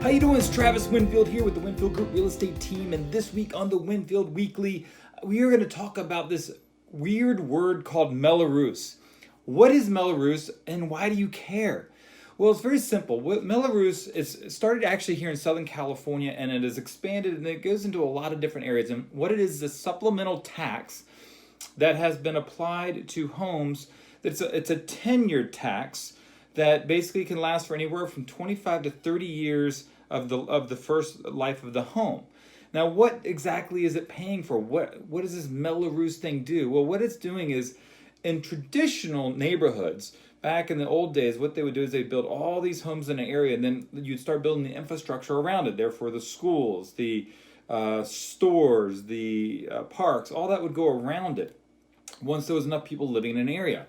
How you doing? It's Travis Winfield here with the Winfield Group Real Estate Team, and this week on the Winfield Weekly, we are going to talk about this weird word called Mello-Roos. What is Mello-Roos and why do you care? Well, it's very simple. What Mello-Roos is started actually here in Southern California, and it has expanded and it goes into a lot of different areas. And what it is a supplemental tax that has been applied to homes. It's a tenured tax that basically can last for anywhere from 25 to 30 years of the first life of the home. Now, what exactly is it paying for? What does this Mello-Roos thing do? Well, what it's doing is, in traditional neighborhoods, back in the old days, what they would do is they'd build all these homes in an area, and then you'd start building the infrastructure around it. Therefore, the schools, the stores, the parks, all that would go around it once there was enough people living in an area.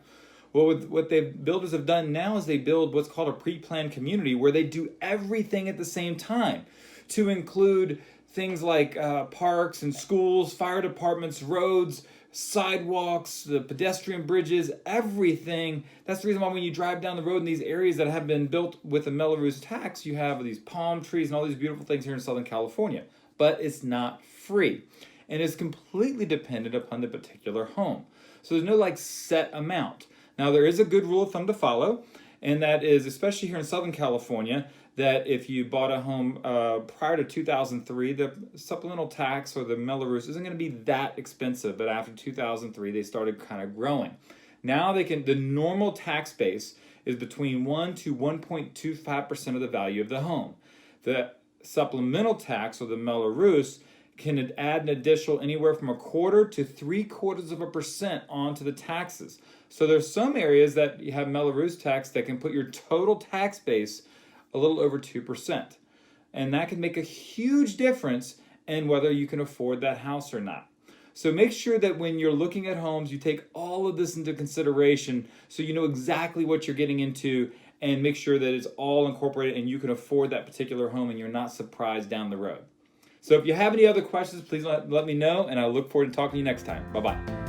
Well, what builders have done now is they build what's called a pre-planned community where they do everything at the same time, to include things like parks and schools, fire departments, roads, sidewalks, the pedestrian bridges, everything. That's the reason why when you drive down the road in these areas that have been built with a Mello-Roos tax, you have these palm trees and all these beautiful things here in Southern California. But it's not free, and it's completely dependent upon the particular home. So there's no set amount. Now, there is a good rule of thumb to follow, and that is, especially here in Southern California, that if you bought a home prior to 2003, the supplemental tax or the Mello-Roos isn't going to be that expensive, but after 2003, they started kind of growing. Now the normal tax base is between 1 to 1.25% of the value of the home. The supplemental tax or the Mello-Roos can add an additional anywhere from 1/4 to 3/4% onto the taxes. So there's some areas that you have Mello-Roos tax that can put your total tax base a little over 2%. And that can make a huge difference in whether you can afford that house or not. So make sure that when you're looking at homes, you take all of this into consideration so you know exactly what you're getting into, and make sure that it's all incorporated and you can afford that particular home and you're not surprised down the road. So if you have any other questions, please let me know, and I look forward to talking to you next time. Bye-bye.